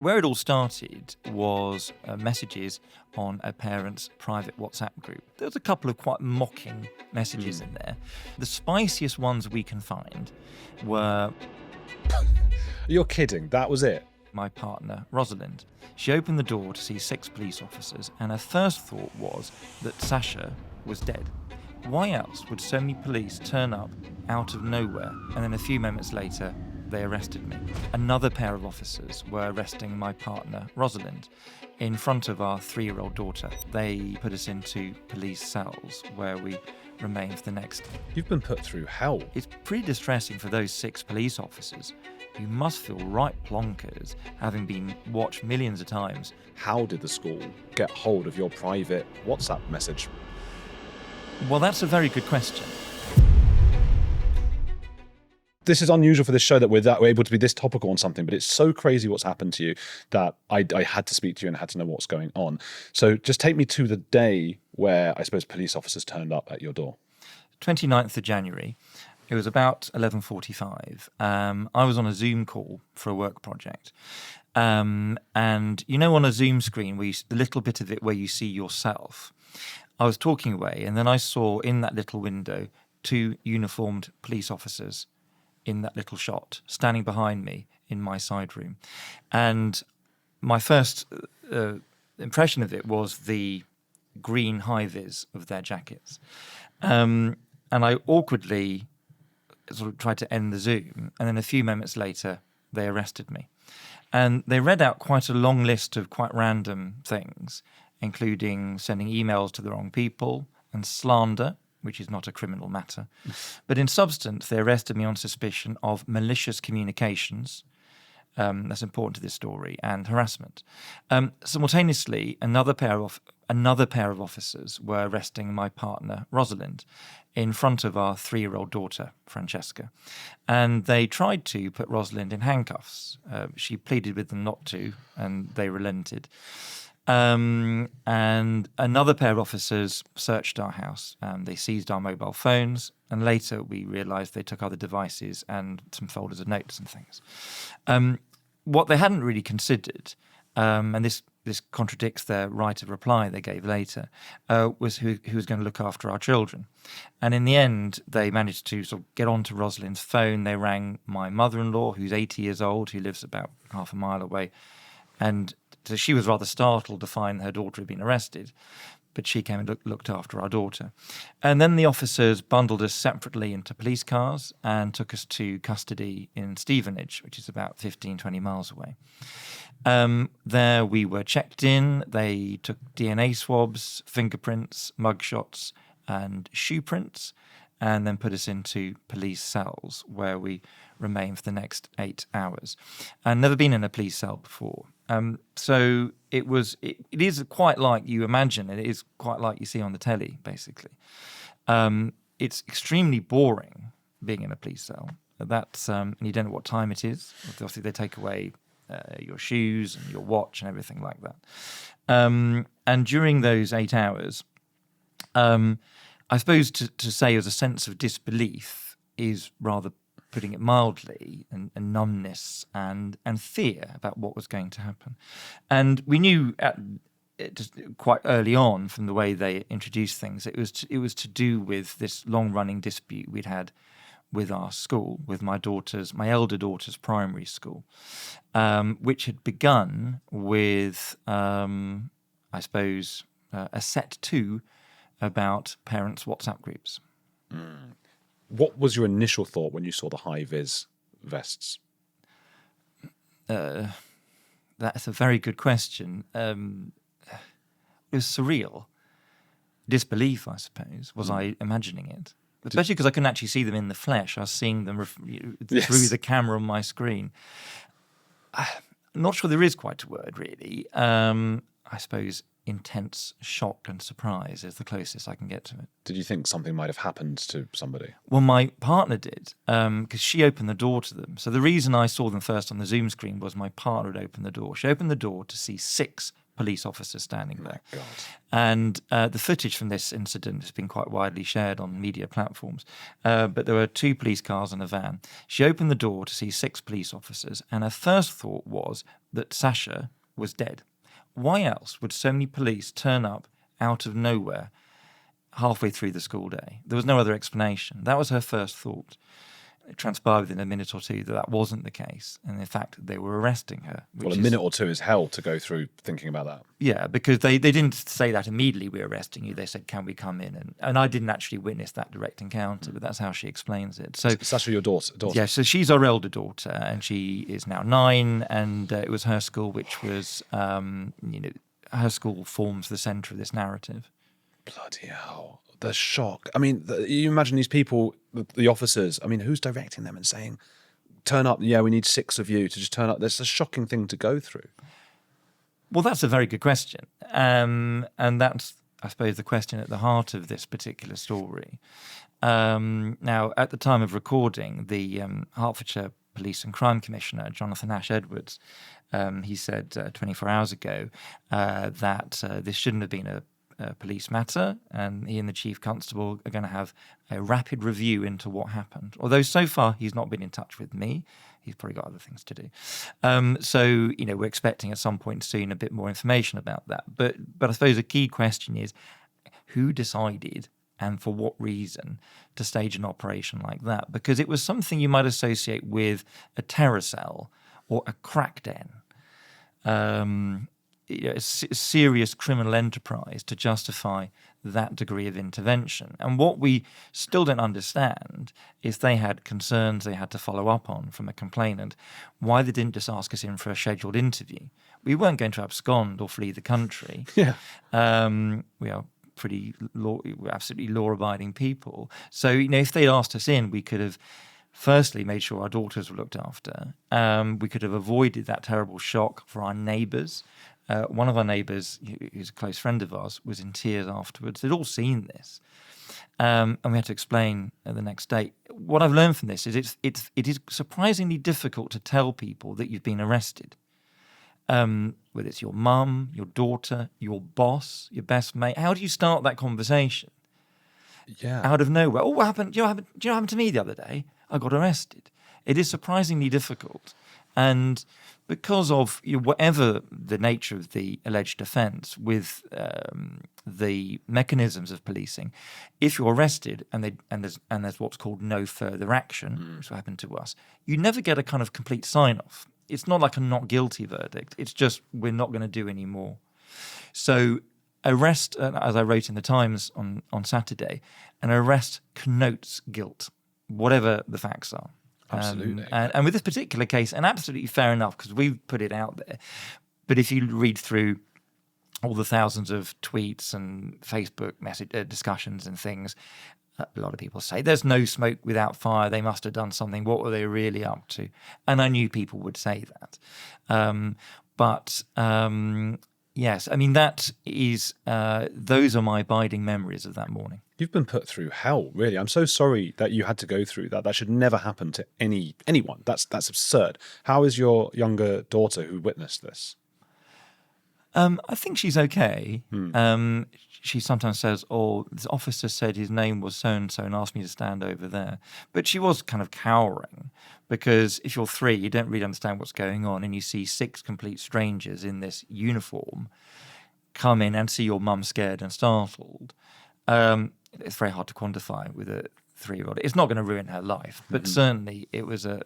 Where it all started was messages on a parent's private WhatsApp group. There was a couple of quite mocking messages in there. The spiciest ones we can find were... You're kidding, that was it? My partner, Rosalind. She opened the door to see 6 police officers, and her first thought was that Sasha was dead. Why else would so many police turn up out of nowhere, and then a few moments later, they arrested me? Another pair of officers were arresting my partner, Rosalind, in front of our 3-year-old daughter. They put us into police cells where we remained for the next... You've been put through hell. It's pretty distressing for those 6 police officers who must feel right plonkers, having been watched millions of times. How did the school get hold of your private WhatsApp message? Well, that's a very good question. This is unusual for this show that we're able to be this topical on something, but it's so crazy what's happened to you that I had to speak to you and had to know what's going on. So just take me to the day where, I suppose, police officers turned up at your door. 29th of January. It was about 11:45. I was on a Zoom call for a work project. And, you know, on a Zoom screen, the little bit of it where you see yourself, I was talking away, and then I saw in that little window 2 uniformed police officers in that little shot, standing behind me in my side room. And my first impression of it was the green high-vis of their jackets. And I awkwardly sort of tried to end the Zoom, and then a few moments later, they arrested me. And they read out quite a long list of quite random things, including sending emails to the wrong people and slander, which is not a criminal matter. But in substance, they arrested me on suspicion of malicious communications, that's important to this story, and harassment. Simultaneously, another pair of officers were arresting my partner, Rosalind, in front of our 3-year-old daughter, Francesca. And they tried to put Rosalind in handcuffs. She pleaded with them not to, and they relented. And another pair of officers searched our house, and they seized our mobile phones, and later we realised they took other devices and some folders of notes and things. What they hadn't really considered, and this contradicts their right of reply they gave later, was who was going to look after our children. And in the end, they managed to sort of get onto Rosalind's phone. They rang my mother-in-law, who's 80 years old, who lives about half a mile away, and so she was rather startled to find her daughter had been arrested, but she came and looked after our daughter. And then the officers bundled us separately into police cars and took us to custody in Stevenage, which is about 15, 20 miles away. There we were checked in. They took DNA swabs, fingerprints, mugshots, and shoe prints, and then put us into police cells where we remained for the next 8 hours. I'd never been in a police cell before. So it is quite like you imagine, it is quite like you see on the telly, basically. It's extremely boring being in a police cell. And you don't know what time it is. Obviously, they take away your shoes and your watch and everything like that. And during those 8 hours, I suppose to say as a sense of disbelief is rather putting it mildly, and numbness and fear about what was going to happen. And we knew just quite early on from the way they introduced things, it was to do with this long-running dispute we'd had with our school, with my elder daughter's primary school, which had begun with, I suppose, a set 2 about parents' WhatsApp groups. Mm. What was your initial thought when you saw the high-vis vests? That's a very good question. It was surreal. Disbelief, I suppose. Was I imagining it? Especially because I couldn't actually see them in the flesh. I was seeing them through the camera on my screen. I'm not sure there is quite a word, really. I suppose intense shock and surprise is the closest I can get to it. Did you think something might have happened to somebody? Well, my partner did, because she opened the door to them. So the reason I saw them first on the Zoom screen was my partner had opened the door. She opened the door to see 6 police officers standing there. God. And the footage from this incident has been quite widely shared on media platforms. But there were 2 police cars and a van. She opened the door to see 6 police officers, and her first thought was that Sasha was dead. Why else would so many police turn up out of nowhere halfway through the school day? There was no other explanation. That was her first thought. It transpired within a minute or two that that wasn't the case. And in fact, they were arresting her. Well, a minute or two is hell to go through thinking about that. Yeah, because they didn't say that immediately, we're arresting you. They said, can we come in? And I didn't actually witness that direct encounter, but that's how she explains it. So Sasha, your daughter? Yeah, so she's our elder daughter, and she is now 9, and it was her school, which was, her school forms the centre of this narrative. Bloody hell. The shock. I mean, you imagine these people, the officers, I mean, who's directing them and saying, turn up, yeah, we need 6 of you to just turn up. That's a shocking thing to go through. Well, that's a very good question. And that's, I suppose, the question at the heart of this particular story. Now, at the time of recording, the Hertfordshire Police and Crime Commissioner, Jonathan Ash-Edwards, he said 24 hours ago that this shouldn't have been a police matter, and he and the chief constable are going to have a rapid review into what happened. Although so far he's not been in touch with me, he's probably got other things to do. So we're expecting at some point soon a bit more information about that. But I suppose a key question is who decided and for what reason to stage an operation like that? Because it was something you might associate with a terror cell or a crack den. A serious criminal enterprise to justify that degree of intervention. And what we still don't understand is they had concerns they had to follow up on from a complainant, why they didn't just ask us in for a scheduled interview. We weren't going to abscond or flee the country. Yeah. We are we're absolutely law-abiding people. So, if they'd asked us in, we could have firstly made sure our daughters were looked after. We could have avoided that terrible shock for our neighbours. One of our neighbours, who's a close friend of ours, was in tears afterwards. They'd all seen this. And we had to explain the next day. What I've learned from this is it is surprisingly difficult to tell people that you've been arrested. Whether it's your mum, your daughter, your boss, your best mate. How do you start that conversation? Yeah. Out of nowhere. Oh, what happened? Do you know what happened to me the other day? I got arrested. It is surprisingly difficult. And because of whatever the nature of the alleged offence, with the mechanisms of policing, if you're arrested and there's what's called no further action, which happened to us, you never get a kind of complete sign-off. It's not like a not guilty verdict. It's just we're not going to do any more. So arrest, as I wrote in the Times on Saturday, an arrest connotes guilt, whatever the facts are. Absolutely. And with this particular case, and absolutely fair enough, because we've put it out there, but if you read through all the thousands of tweets and Facebook message discussions and things, a lot of people say, there's no smoke without fire, they must have done something, what were they really up to? And I knew people would say that. Yes, I mean, that is, those are my abiding memories of that morning. You've been put through hell, really. I'm so sorry that you had to go through that. That should never happen to anyone. That's absurd. How is your younger daughter who witnessed this? I think she's okay. She sometimes says, oh, this officer said his name was so-and-so and asked me to stand over there. But she was kind of cowering, because if you're 3, you don't really understand what's going on, and you see 6 complete strangers in this uniform come in and see your mum scared and startled. It's very hard to quantify with a 3-year-old. It's not going to ruin her life, but certainly it was an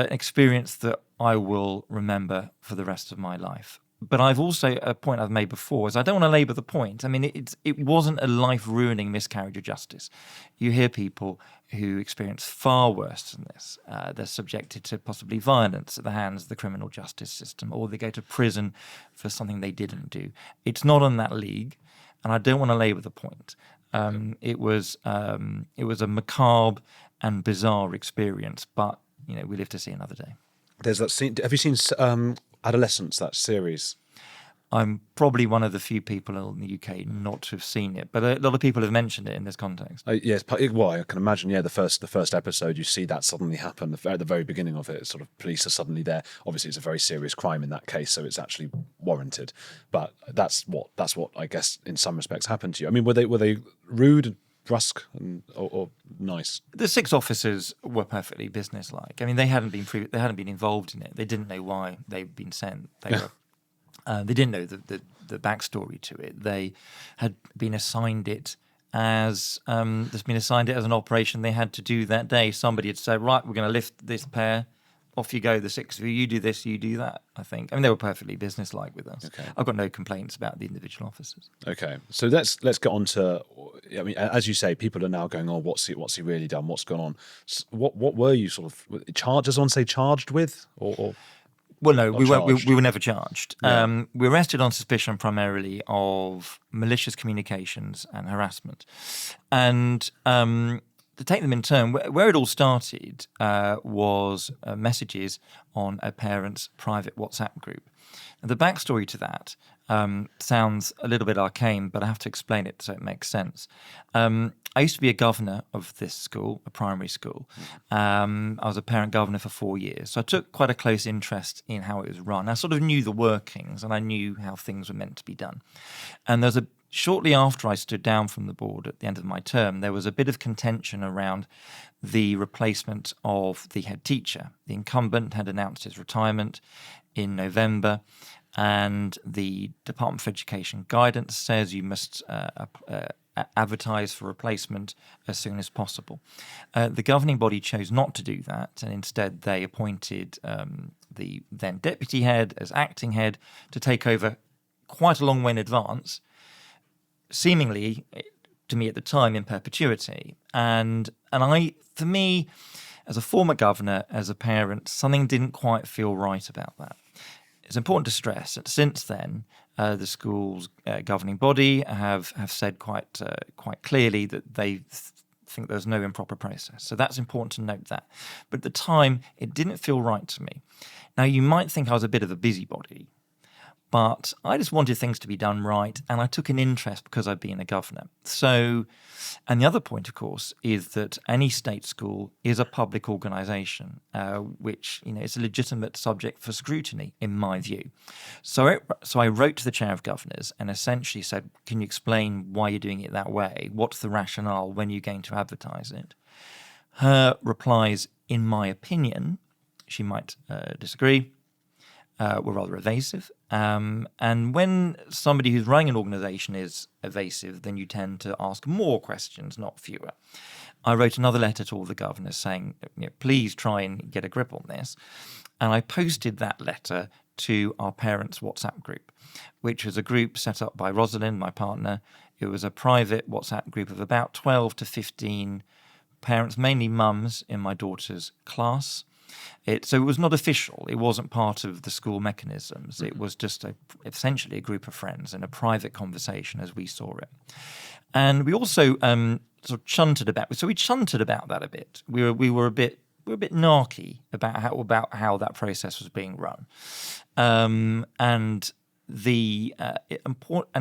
experience that I will remember for the rest of my life. But I've also, a point I've made before is I don't want to labour the point. I mean, it wasn't a life-ruining miscarriage of justice. You hear people who experience far worse than this. They're subjected to possibly violence at the hands of the criminal justice system, or they go to prison for something they didn't do. It's not on that league, and I don't want to labour the point. It was a macabre and bizarre experience, but we live to see another day. There's that scene. Have you seen Adolescence, that series? I'm probably one of the few people in the UK not to have seen it, but a lot of people have mentioned it in this context. Yes, well, I can imagine. Yeah, the first episode, you see that suddenly happen at the very beginning of it. Sort of police are suddenly there. Obviously, it's a very serious crime in that case, so it's actually warranted. But that's what I guess in some respects happened to you. I mean, were they rude, brusque, or nice? The 6 officers were perfectly businesslike. I mean, they hadn't been involved in it. They didn't know why they'd been sent. They didn't know the backstory to it. They had been assigned it as an operation they had to do that day. Somebody had said, right, we're going to lift this pair. Off you go, the 6 of you. You do this, you do that. I think. I mean, they were perfectly businesslike with us. Okay. I've got no complaints about the individual officers. Okay, so let's get on to. I mean, as you say, people are now going, "Oh, what's he really done? What's gone on?" What were you sort of charged? Does one say charged with or? Well, no, we were never charged. Yeah. We were arrested on suspicion primarily of malicious communications and harassment. And to take them in turn, where it all started was messages on a parent's private WhatsApp group. And the backstory to that sounds a little bit arcane, but I have to explain it so it makes sense. I used to be a governor of this school, a primary school. I was a parent governor for 4 years. So I took quite a close interest in how it was run. I sort of knew the workings and I knew how things were meant to be done. And shortly after I stood down from the board at the end of my term, there was a bit of contention around the replacement of the head teacher. The incumbent had announced his retirement in November, and the Department for Education guidance says you must advertise for replacement as soon as possible. The governing body chose not to do that, and instead they appointed the then deputy head as acting head to take over quite a long way in advance, seemingly, to me at the time, in perpetuity. And for me, as a former governor, as a parent, something didn't quite feel right about that. It's important to stress that since then, the school's governing body have said quite clearly that they think there's no improper process. So that's important to note that. But at the time, it didn't feel right to me. Now, you might think I was a bit of a busybody, but I just wanted things to be done right, and I took an interest because I'd been a governor. So, and the other point, of course, is that any state school is a public organisation, which is a legitimate subject for scrutiny, in my view. So I wrote to the chair of governors and essentially said, "Can you explain why you're doing it that way? What's the rationale? When you're going to advertise it?" Her replies, in my opinion, she might disagree, were rather evasive. And when somebody who's running an organisation is evasive, then you tend to ask more questions, not fewer. I wrote another letter to all the governors saying, please try and get a grip on this. And I posted that letter to our parents' WhatsApp group, which was a group set up by Rosalind, my partner. It was a private WhatsApp group of about 12 to 15 parents, mainly mums in my daughter's class. So it was not official. It wasn't part of the school mechanisms. It was just essentially a group of friends in a private conversation as we saw it. And we also sort of chunted about. So we chunted about that a bit. We were a bit narky about how that process was being run. And an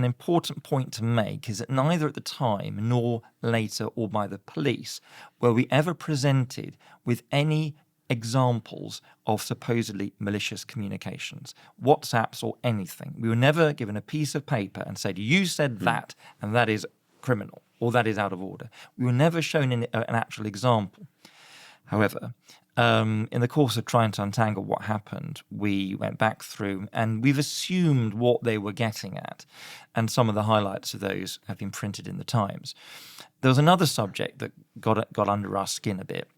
important point to make is that neither at the time nor later or by the police were we ever presented with any examples of supposedly malicious communications, WhatsApps or anything. We were never given a piece of paper and said, you said that, and that is criminal, or that is out of order. We were never shown an actual example. However, in the course of trying to untangle what happened, we went back through and we've assumed what they were getting at, and some of the highlights of those have been printed in the Times. There was another subject that got under our skin a bit,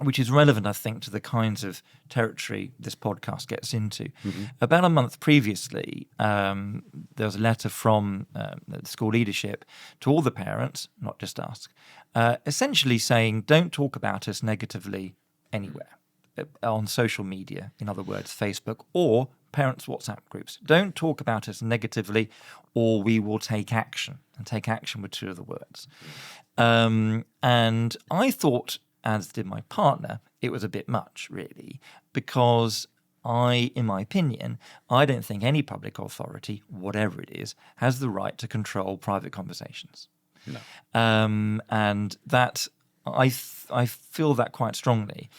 which is relevant, I think, to the kinds of territory this podcast gets into. Mm-hmm. About a month previously, there was a letter from the school leadership to all the parents, not just us, essentially saying, don't talk about us negatively anywhere, on social media, in other words, Facebook, or parents' WhatsApp groups. Don't talk about us negatively, or we will take action. And take action were two of the words. And I thought, as did my partner, it was a bit much, really, because in my opinion, I don't think any public authority, whatever it is, has the right to control private conversations. No. And that I feel that quite strongly.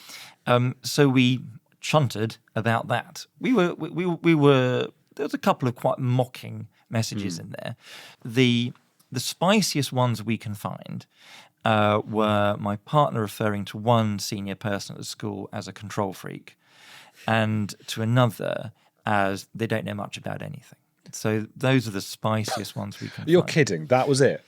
So we chunted about that. We were. There was a couple of quite mocking messages in there. The spiciest ones we can find were my partner referring to one senior person at the school as a control freak, and to another as they don't know much about anything. So those are the spiciest ones we can You're find. kidding. That was it.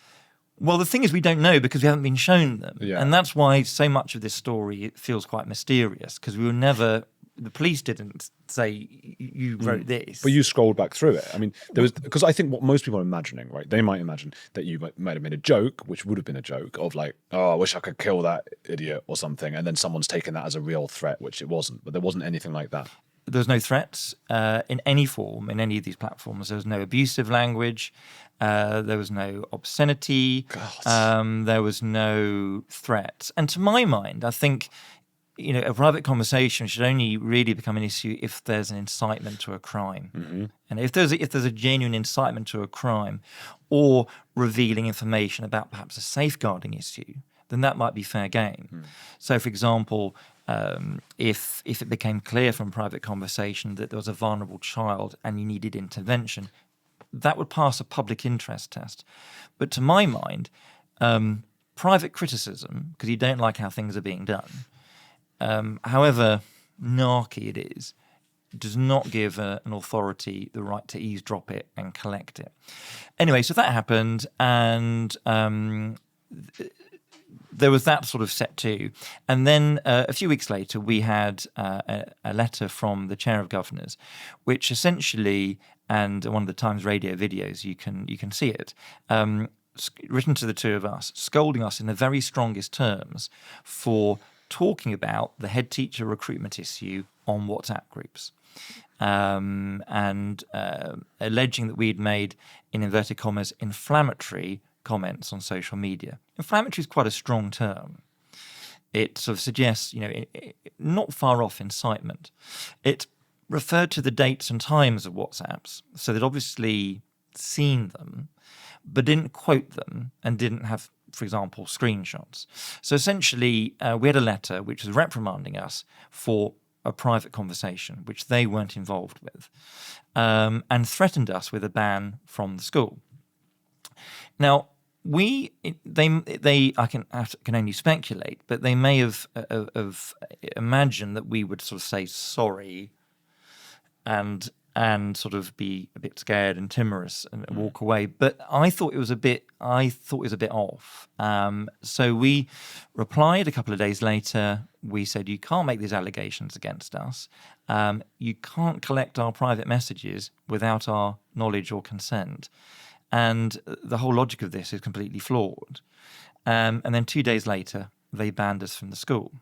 Well, the thing is, we don't know because we haven't been shown them. Yeah. And that's why so much of this story it feels quite mysterious, because we were never... The police didn't say, you wrote this. But you scrolled back through it. I mean, there was, because I think what most people are imagining, right? They might imagine that you might have made a joke, which would have been a joke of like, oh, I wish I could kill that idiot or something. And then someone's taken that as a real threat, which it wasn't. But there wasn't anything like that. There was no threats in any form, in any of these platforms. There was no abusive language. There was no obscenity. There was no threats. And to my mind, I think... a private conversation should only really become an issue if there's an incitement to a crime. Mm-hmm. And if there's a genuine incitement to a crime or revealing information about perhaps a safeguarding issue, then that might be fair game. Mm. So, for example, if it became clear from private conversation that there was a vulnerable child and you needed intervention, that would pass a public interest test. But to my mind, private criticism, because you don't like how things are being done, however narky it is, does not give an authority the right to eavesdrop it and collect it. Anyway, so that happened, and there was that sort of set too. And then a few weeks later, we had a letter from the chair of governors, which essentially, and one of the Times radio videos, you can see it, written to the two of us, scolding us in the very strongest terms for talking about the head teacher recruitment issue on WhatsApp groups, and alleging that we'd made, in inverted commas, inflammatory comments on social media. Inflammatory is quite a strong term. It sort of suggests, not far off incitement. It referred to the dates and times of WhatsApps, so they'd obviously seen them, but didn't quote them and didn't have, for example, screenshots. So essentially, we had a letter which was reprimanding us for a private conversation, which they weren't involved with, and threatened us with a ban from the school. Now, I can only speculate, but they may have imagined that we would sort of say sorry and sort of be a bit scared and timorous and walk away. But I thought it was a bit off. So we replied a couple of days later. We said, you can't make these allegations against us. You can't collect our private messages without our knowledge or consent. And the whole logic of this is completely flawed. And then 2 days later, they banned us from the school.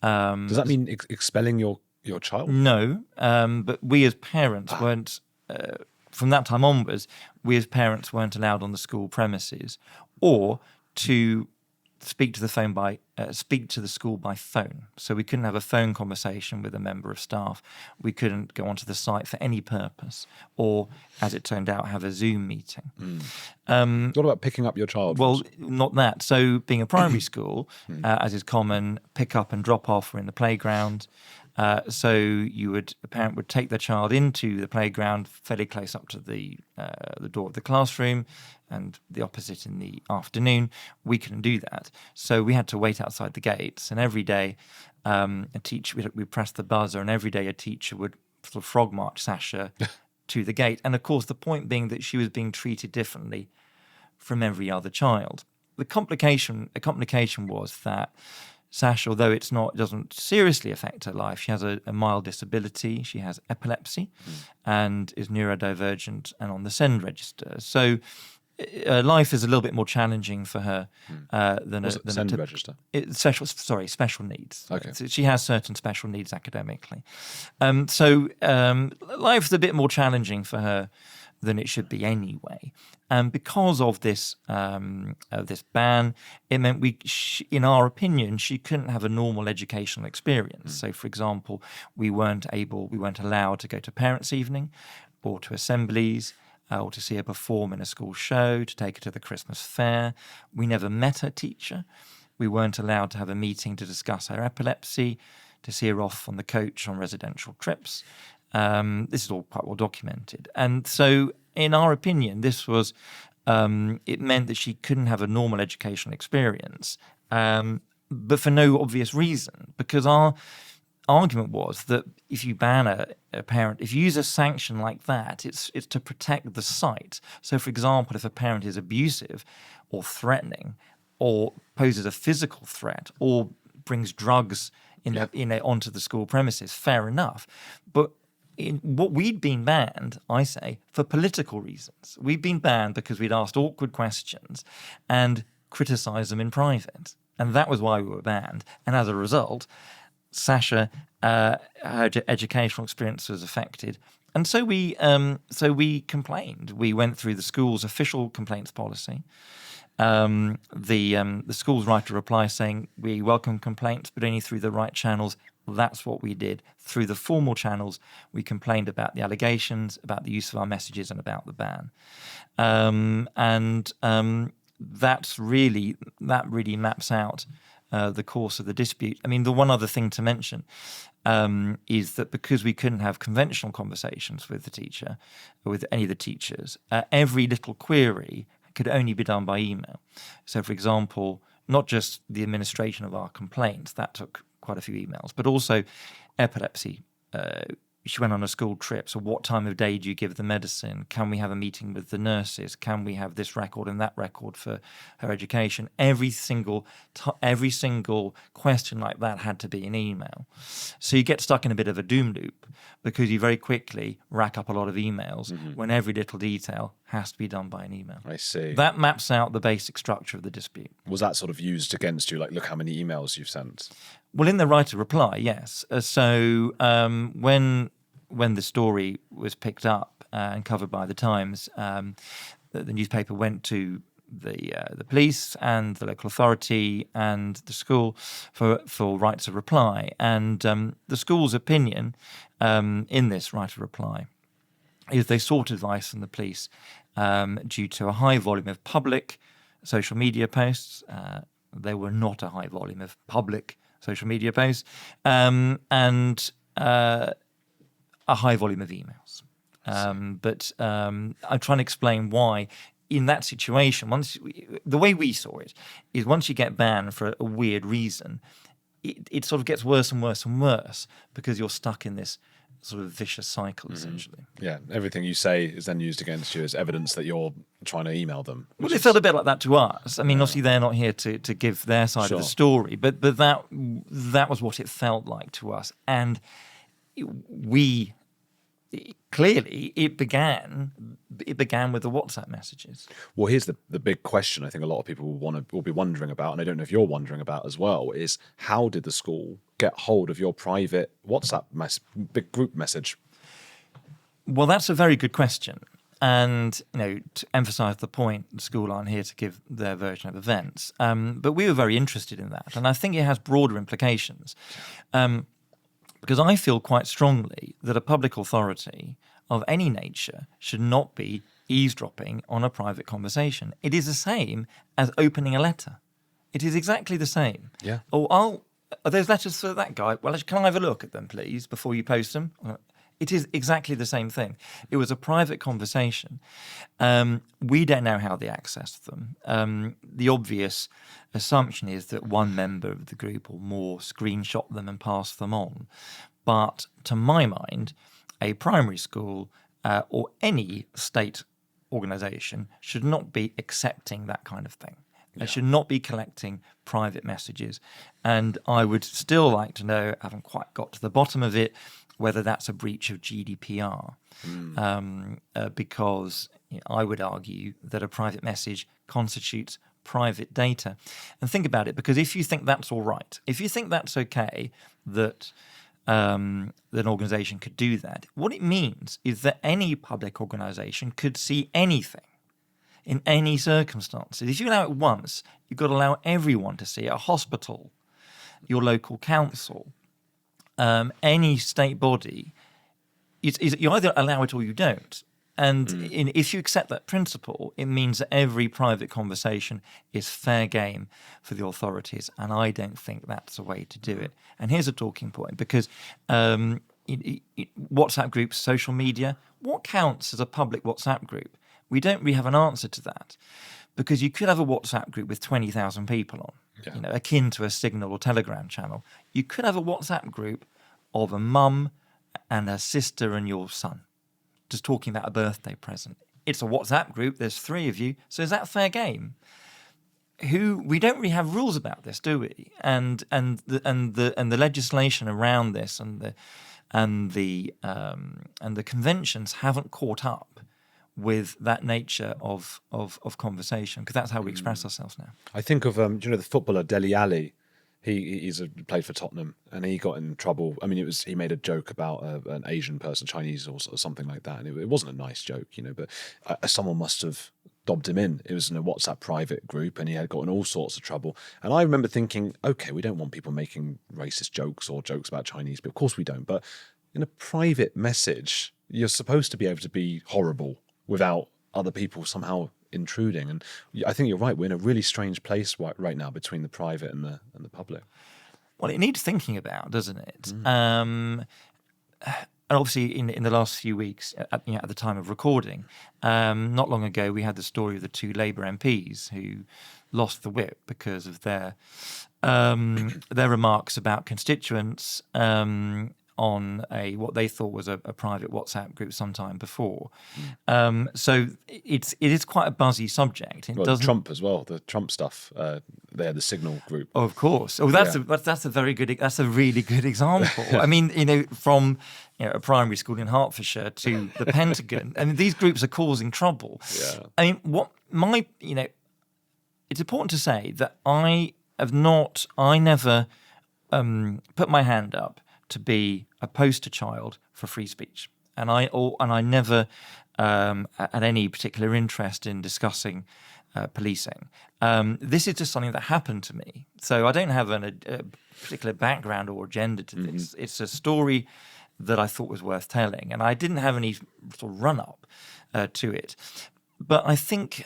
Does that mean expelling your child? No, but we as parents weren't, from that time onwards, we as parents weren't allowed on the school premises or to speak to the school by phone. So we couldn't have a phone conversation with a member of staff. We couldn't go onto the site for any purpose, or, as it turned out, have a Zoom meeting. What about picking up your child? Well, not that. So being a primary school, as is common, pick up and drop off were in the playground. So a parent would take their child into the playground fairly close up to the door of the classroom, and the opposite in the afternoon. We couldn't do that. So we had to wait outside the gates, and every day a teacher, we pressed the buzzer, and every day a teacher would sort of frog march Sasha to the gate. And of course, the point being that she was being treated differently from every other child. The complication was that Sasha, although it doesn't seriously affect her life, she has a mild disability. She has epilepsy and is neurodivergent and on the SEND register. So life is a little bit more challenging for her than a SEND register. Special needs. Okay. So she has certain special needs academically. So life is a bit more challenging for her than it should be anyway. And because of this ban, it meant in our opinion, she couldn't have a normal educational experience. So, for example, we weren't allowed to go to parents' evening or to assemblies, or to see her perform in a school show, to take her to the Christmas fair. We never met her teacher. We weren't allowed to have a meeting to discuss her epilepsy, to see her off on the coach on residential trips. This is all quite well documented. And so, in our opinion, this was, it meant that she couldn't have a normal educational experience, but for no obvious reason, because our argument was that if you ban a parent, if you use a sanction like that, it's to protect the site. So, for example, if a parent is abusive or threatening or poses a physical threat or brings drugs onto the school premises, fair enough. But what we'd been banned, I say, for political reasons. We'd been banned because we'd asked awkward questions and criticised them in private. And that was why we were banned. And as a result, Sasha, her educational experience was affected. And so we complained. We went through the school's official complaints policy. The school's right to reply saying we welcome complaints, but only through the right channels. That's what we did. Through the formal channels, we complained about the allegations, about the use of our messages, and about the ban. That really maps out the course of the dispute. I mean, the one other thing to mention is that because we couldn't have conventional conversations with the teacher, or with any of the teachers, every little query could only be done by email. So, for example, not just the administration of our complaints, that took quite a few emails, but also epilepsy. She went on a school trip, so what time of day do you give the medicine? Can we have a meeting with the nurses? Can we have this record and that record for her education? Every single question like that had to be an email. So you get stuck in a bit of a doom loop because you very quickly rack up a lot of emails when every little detail has to be done by an email. I see. That That maps out the basic structure of the dispute. was that sort of used against you? Like, look how many emails you've sent. Well, in the right to reply, yes. When the story was picked up and covered by the Times, the newspaper went to the police and the local authority and the school for rights of reply. And the school's opinion in this right of reply is they sought advice from the police due to a high volume of public social media posts. There were not a high volume of public social media posts, and a high volume of emails. But I'm trying to explain why, in that situation, the way we saw it is once you get banned for a weird reason, it sort of gets worse and worse and worse because you're stuck in this sort of vicious cycle, essentially. Yeah, everything you say is then used against you as evidence that you're trying to email them. Well, it felt a bit like that to us. I mean, obviously they're not here to give their side of the story, but that was what it felt like to us. And clearly it began with the WhatsApp messages. Well, here's the big question I think a lot of people will be wondering about, and I don't know if you're wondering about as well, is how did the school get hold of your private WhatsApp big group message? Well, that's a very good question. And, to emphasise the point, the school aren't here to give their version of events. But we were very interested in that. And I think it has broader implications. Because I feel quite strongly that a public authority of any nature should not be eavesdropping on a private conversation. It is the same as opening a letter. It is exactly the same. Yeah. Oh, are those letters for that guy? Well, can I have a look at them, please, before you post them? It is exactly the same thing. It was a private conversation. We don't know how they accessed them. The obvious assumption is that one member of the group or more screenshot them and pass them on. But to my mind, a primary school or any state organisation should not be accepting that kind of thing. They should not be collecting private messages. And I would still like to know, I haven't quite got to the bottom of it, whether that's a breach of GDPR. Because I would argue that a private message constitutes private data. And think about it, because if you think that's all right, if you think that's okay, that that an organisation could do that. What it means is that any public organisation could see anything in any circumstances. If you allow it once, you've got to allow everyone to see it. A hospital, your local council, any state body, you either allow it or you don't. And if you accept that principle, it means that every private conversation is fair game for the authorities. And I don't think that's the way to do it. And here's a talking point, because WhatsApp groups, social media, what counts as a public WhatsApp group? We don't really have an answer to that, because you could have a WhatsApp group with 20,000 people on, akin to a Signal or Telegram channel. You could have a WhatsApp group of a mum and her sister and your son, just talking about a birthday present. It's a WhatsApp group. There's 3 of you. So is that fair game? We don't really have rules about this, do we? And the legislation around this and the conventions haven't caught up with that nature of conversation, because that's how we express ourselves now. I think of the footballer Dele Alli. He's played for Tottenham, and he got in trouble. I mean, he made a joke about an Asian person, Chinese or something like that, and it wasn't a nice joke, but someone must have dobbed him in. It was in a WhatsApp private group, and he had gotten all sorts of trouble. And I remember thinking, okay, we don't want people making racist jokes or jokes about Chinese, but of course we don't. But in a private message, you're supposed to be able to be horrible without other people somehow intruding. And I think you're right. We're in a really strange place right now between the private and the public. Well, it needs thinking about, doesn't it? And obviously, in the last few weeks, at the time of recording, not long ago, we had the story of the 2 Labour MPs who lost the whip because of their remarks about constituents on what they thought was a private WhatsApp group sometime before. So it is quite a buzzy subject. Trump as well, the Trump stuff. They had the Signal group. Oh, of course. Oh, that's a really good example. I mean, from a primary school in Hertfordshire to the Pentagon. I mean, these groups are causing trouble. Yeah. I mean, it's important to say that I never put my hand up to be a poster child for free speech, and I never had any particular interest in discussing policing. This is just something that happened to me, so I don't have a particular background or agenda to this. It's a story that I thought was worth telling, and I didn't have any sort of run up to it. But I think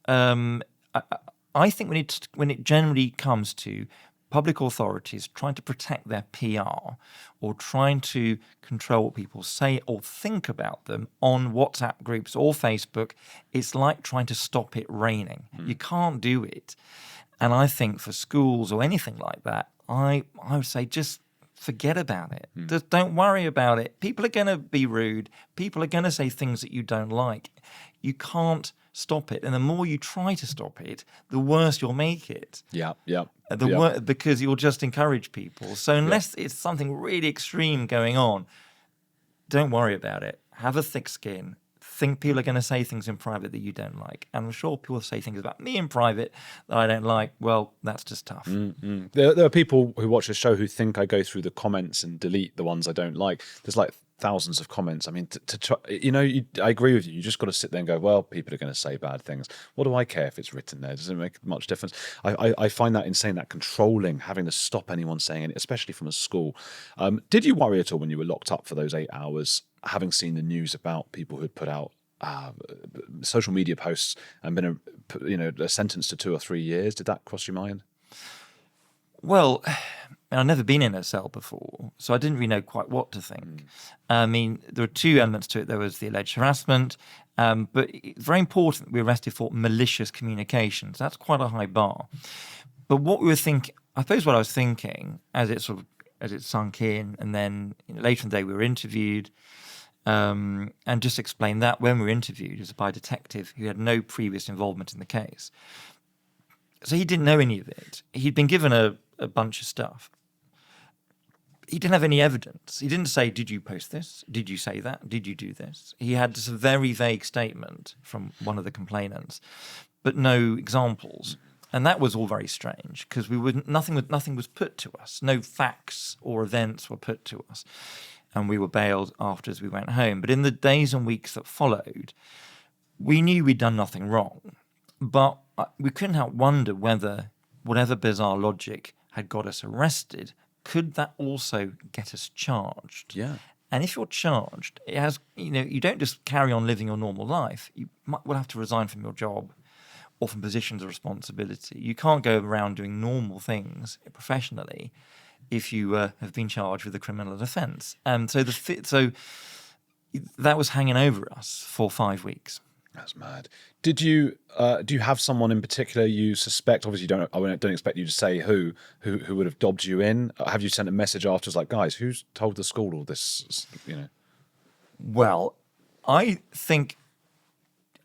I think when it generally comes to public authorities trying to protect their PR or trying to control what people say or think about them on WhatsApp groups or Facebook, it's like trying to stop it raining. You can't do it. And I think for schools or anything like that, I would say just forget about it. Just don't worry about it. People are going to be rude. People are going to say things that you don't like. You can't stop it. And the more you try to stop it, the worse you'll make it. Yeah. Because you'll just encourage people. So unless it's something really extreme going on, don't worry about it. Have a thick skin. Think people are going to say things in private that you don't like. And I'm sure people say things about me in private that I don't like. Well, that's just tough. There are people who watch the show who think I go through the comments and delete the ones I don't like. There's like thousands of comments. I mean, to try, I agree with you. You just got to sit there and go, well, people are going to say bad things. What do I care if it's written there? Does it make much difference? I find that insane, that controlling, having to stop anyone saying it, especially from a school. Did you worry at all when you were locked up for those 8 hours, having seen the news about people who had put out social media posts and been sentenced to 2 or 3 years? Did that cross your mind? Well, I've never been in a cell before, so I didn't really know quite what to think. I mean, there were 2 elements to it. There was the alleged harassment, but it's very important that we were arrested for malicious communications. That's quite a high bar. But what we were thinking, I suppose what I was thinking as it sunk in, and then later in the day we were interviewed, and just explain that when we were interviewed, it was by a detective who had no previous involvement in the case. So he didn't know any of it. He'd been given a bunch of stuff. He didn't have any evidence. He didn't say, did you post this? Did you say that? Did you do this? He had just a very vague statement from one of the complainants, but no examples. And that was all very strange because nothing was put to us. No facts or events were put to us. And we were bailed after as we went home. But in the days and weeks that followed, we knew we'd done nothing wrong. But we couldn't help wonder whether whatever bizarre logic had got us arrested, could that also get us charged? Yeah. And if you're charged, it has, you don't just carry on living your normal life. You will have to resign from your job or from positions of responsibility. You can't go around doing normal things professionally if you have been charged with a criminal offence. So that was hanging over us for 5 weeks. That's mad. Did you do you have someone in particular you suspect? Obviously, I don't expect you to say who would have dobbed you in. Have you sent a message afterwards like, guys, who's told the school all this? Well, I think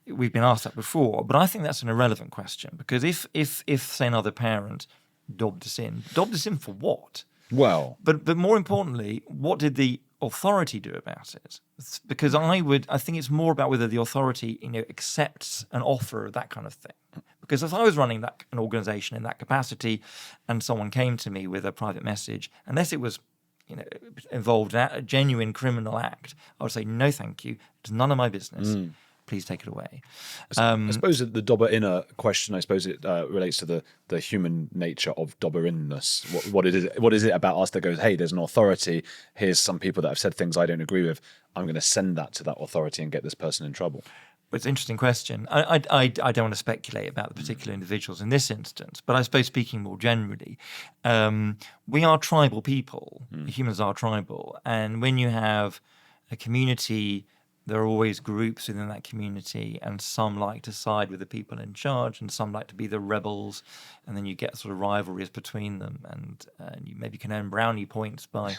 we've been asked that before, but I think that's an irrelevant question because if say another parent dobbed us in for what? Well, but more importantly, what did the authority do about it? Because I think it's more about whether the authority accepts an offer of that kind of thing. Because if I was running an organisation in that capacity and someone came to me with a private message, unless it was involved in a genuine criminal act, I would say no thank you, it's none of my business. Please take it away. I suppose the dobber inner question, I suppose it relates to the human nature of dobber inness. What is it about us that goes, hey, there's an authority, here's some people that have said things I don't agree with, I'm going to send that to that authority and get this person in trouble? It's an interesting question. I don't want to speculate about the particular individuals in this instance, but I suppose speaking more generally, we are tribal people. Humans are tribal. And when you have a community, there are always groups within that community, and some like to side with the people in charge, and some like to be the rebels, and then you get sort of rivalries between them, and you maybe can earn brownie points by,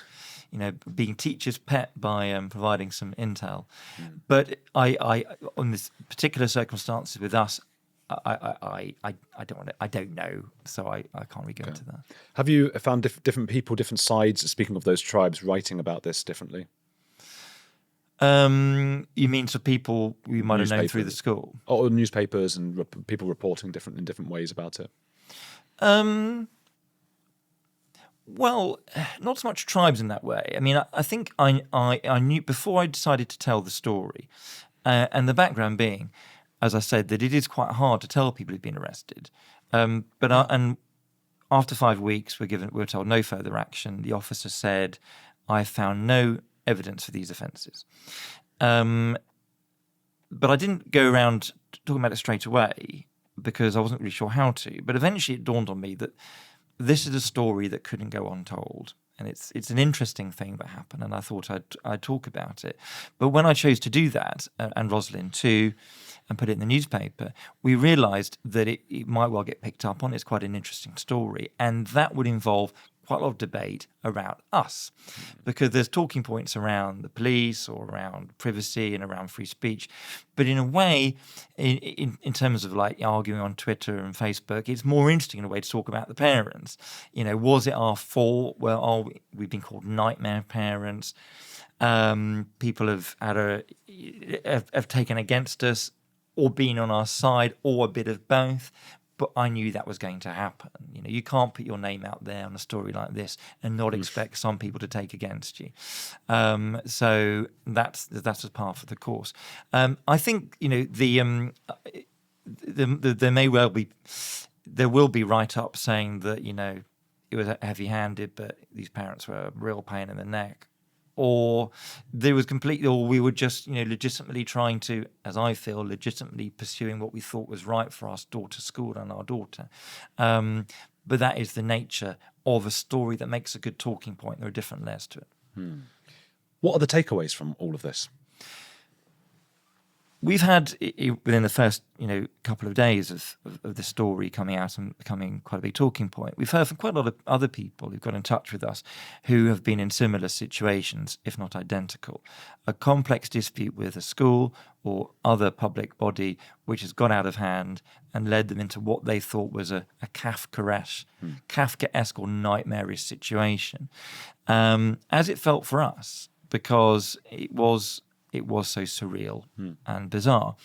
being teacher's pet by providing some intel. But I on this particular circumstances with us, I don't know, so I can't really go into that. Have you found different people, different sides, speaking of those tribes, writing about this differently? You mean to people we might have known through the school? Or newspapers and people reporting in different ways about it? Well, not so much tribes in that way. I mean, I think I knew before I decided to tell the story, and the background being, as I said, that it is quite hard to tell people who've been arrested. And after 5 weeks, we were told no further action. The officer said, "I found no evidence for these offences." But I didn't go around talking about it straight away because I wasn't really sure how to. But eventually it dawned on me that this is a story that couldn't go untold. And it's an interesting thing that happened, and I thought I'd talk about it. But when I chose to do that, and Rosalind too, and put it in the newspaper, we realised that it might well get picked up on. It's quite an interesting story, and that would involve quite a lot of debate around us, because there's talking points around the police or around privacy and around free speech. But in a way, in terms of like arguing on Twitter and Facebook, it's more interesting in a way to talk about the parents. Was it our fault? Well, we've been called nightmare parents. People have have taken against us, or been on our side, or a bit of both. But I knew that was going to happen. You can't put your name out there on a story like this and not expect some people to take against you. So that's a part of the course. I think there will be write-ups saying that it was heavy-handed, but these parents were a real pain in the neck. Or we were just, legitimately trying to, as I feel, legitimately pursuing what we thought was right for our daughter's school and our daughter. But that is the nature of a story that makes a good talking point. There are different layers to it. What are the takeaways from all of this? We've had, within the first couple of days of the story coming out and becoming quite a big talking point, we've heard from quite a lot of other people who've got in touch with us who have been in similar situations, if not identical. A complex dispute with a school or other public body which has got out of hand and led them into what they thought was a Kafkaesque or nightmarish situation, as it felt for us, because it was so surreal and bizarre.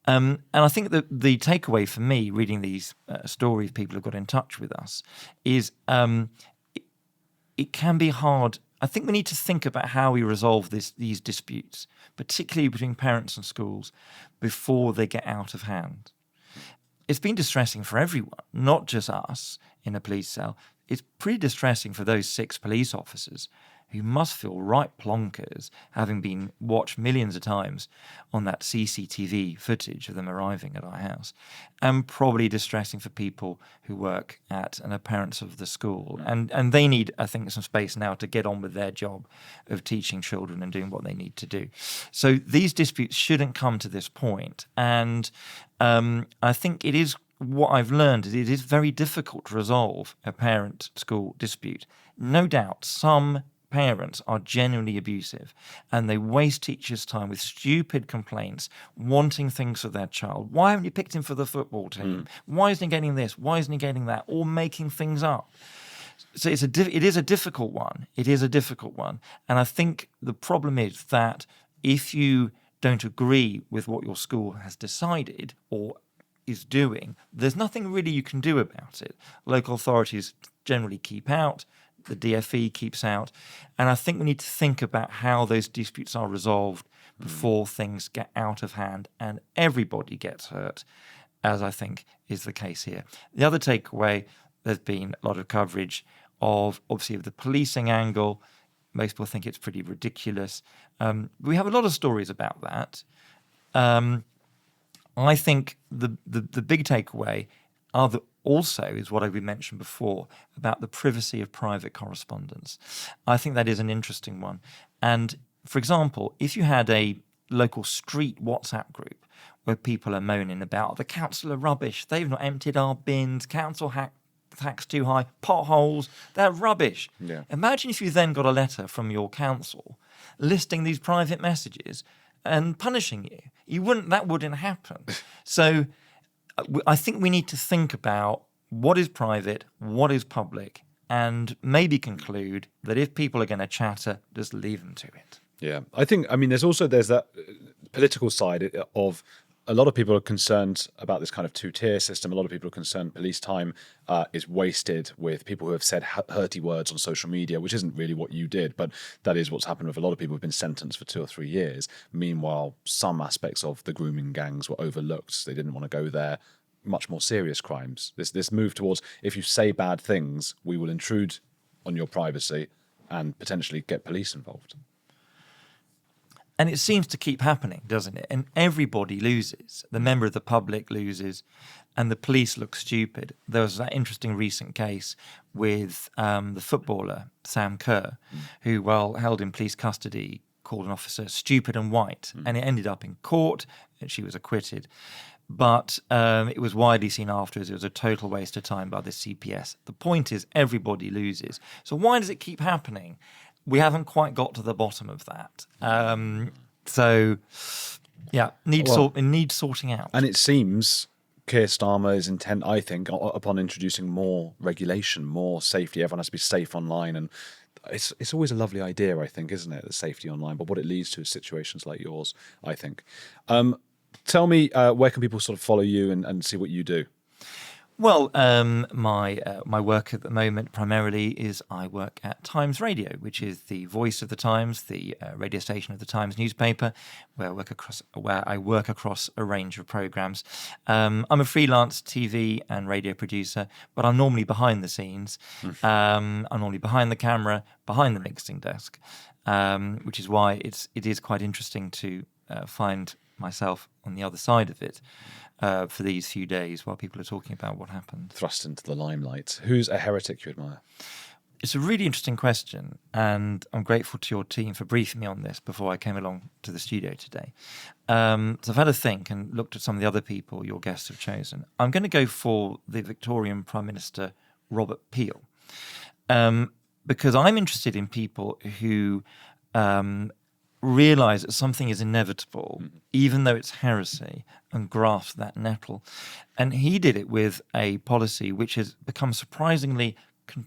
And I think that the takeaway for me, reading these stories people have got in touch with us, is it can be hard. I think we need to think about how we resolve these disputes, particularly between parents and schools, before they get out of hand. It's been distressing for everyone, not just us in a police cell. It's pretty distressing for those 6 police officers who must feel right plonkers, having been watched millions of times on that CCTV footage of them arriving at our house, and probably distressing for people who work at and are parents of the school. And they need, I think, some space now to get on with their job of teaching children and doing what they need to do. So these disputes shouldn't come to this point. And I think it is, what I've learned is it is very difficult to resolve a parent-school dispute. No doubt some parents are genuinely abusive and they waste teachers' time with stupid complaints, wanting things for their child. Why haven't you picked him for the football team? Why isn't he getting this? Why isn't he getting that? Or making things up. So it is a difficult one. It is a difficult one. And I think the problem is that if you don't agree with what your school has decided or is doing, there's nothing really you can do about it. Local authorities generally keep out. The DfE keeps out. And I think we need to think about how those disputes are resolved before things get out of hand and everybody gets hurt, as I think is the case here. The other takeaway, there's been a lot of coverage of, obviously, of the policing angle. Most people think it's pretty ridiculous. We have a lot of stories about that. I think the big takeaway also is what we mentioned before about the privacy of private correspondence. I think that is an interesting one. And, for example, if you had a local street WhatsApp group where people are moaning about the council are rubbish, they've not emptied our bins, council tax too high, potholes, they're rubbish. Yeah. Imagine if you then got a letter from your council listing these private messages and punishing you. That wouldn't happen. So I think we need to think about what is private, what is public, and maybe conclude that if people are going to chatter, just leave them to it. Yeah, there's that political side of a lot of people are concerned about this kind of 2-tier system. A lot of people are concerned police time is wasted with people who have said hurty words on social media, which isn't really what you did, but that is what's happened with a lot of people who've been sentenced for 2 or 3 years. Meanwhile, some aspects of the grooming gangs were overlooked. They didn't want to go there. Much more serious crimes. This move towards, if you say bad things, we will intrude on your privacy and potentially get police involved. And it seems to keep happening, doesn't it? And everybody loses. The member of the public loses and the police look stupid. There was that interesting recent case with the footballer, Sam Kerr, who, while held in police custody, called an officer stupid and white. And it ended up in court and she was acquitted. But it was widely seen afterwards it was a total waste of time by the CPS. The point is everybody loses. So why does it keep happening? We haven't quite got to the bottom of that. It needs sorting out. And it seems Keir Starmer is intent, I think, upon introducing more regulation, more safety. Everyone has to be safe online. And it's always a lovely idea, I think, isn't it, the safety online? But what it leads to is situations like yours, I think. Tell me, where can people sort of follow you and see what you do? Well, my work at the moment primarily is I work at Times Radio, which is the voice of the Times, the radio station of the Times newspaper, where I work across a range of programmes. I'm a freelance TV and radio producer, but I'm normally behind the scenes. I'm normally behind the camera, behind the mixing desk, which is why it is quite interesting to find myself on the other side of it. For these few days while people are talking about what happened. Thrust into the limelight. Who's a heretic you admire? It's a really interesting question, and I'm grateful to your team for briefing me on this before I came along to the studio today. So I've had a think and looked at some of the other people your guests have chosen. I'm going to go for the Victorian Prime Minister, Robert Peel, because I'm interested in people who realise that something is inevitable, even though it's heresy, and grasp that nettle. And he did it with a policy which has become surprisingly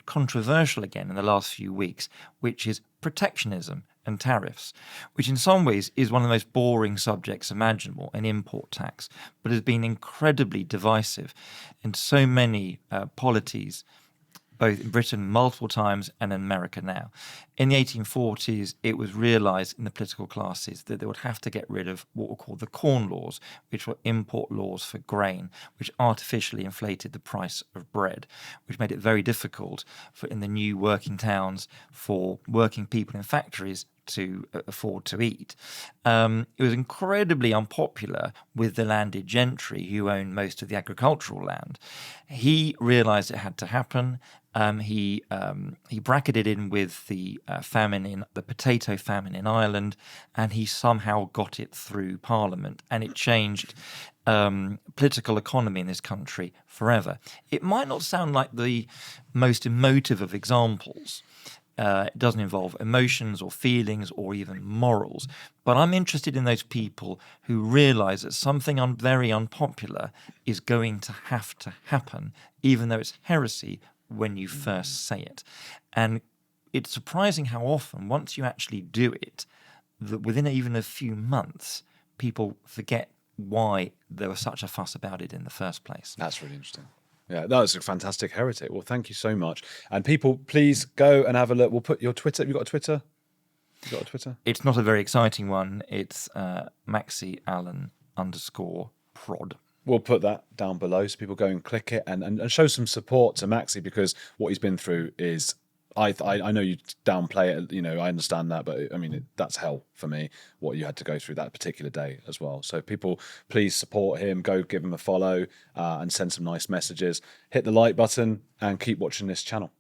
controversial again in the last few weeks, which is protectionism and tariffs, which in some ways is one of the most boring subjects imaginable, an import tax, but has been incredibly divisive in so many polities, both in Britain multiple times and in America now. In the 1840s, it was realised in the political classes that they would have to get rid of what were called the corn laws, which were import laws for grain, which artificially inflated the price of bread, which made it very difficult in the new working towns for working people in factories to afford to eat. It was incredibly unpopular with the landed gentry who owned most of the agricultural land. He realised it had to happen. He bracketed in with the potato famine in Ireland, and he somehow got it through Parliament, and it changed political economy in this country forever. It might not sound like the most emotive of examples. It doesn't involve emotions or feelings or even morals. But I'm interested in those people who realise that something very unpopular is going to have to happen, even though it's heresy when you first say it. And it's surprising how often, once you actually do it, that within even a few months, people forget why there was such a fuss about it in the first place. That's really interesting. Yeah, that was a fantastic heretic. Well, thank you so much. And people, please go and have a look. We'll put your Twitter. Have you got a Twitter? You got a Twitter? It's not a very exciting one. It's Maxie Allen _prod. We'll put that down below so people go and click it and show some support to Maxie, because what he's been through is, I know you downplay it, you know, I understand that, but I mean, that's hell for me, what you had to go through that particular day as well. So people, please support him, go give him a follow and send some nice messages. Hit the like button and keep watching this channel.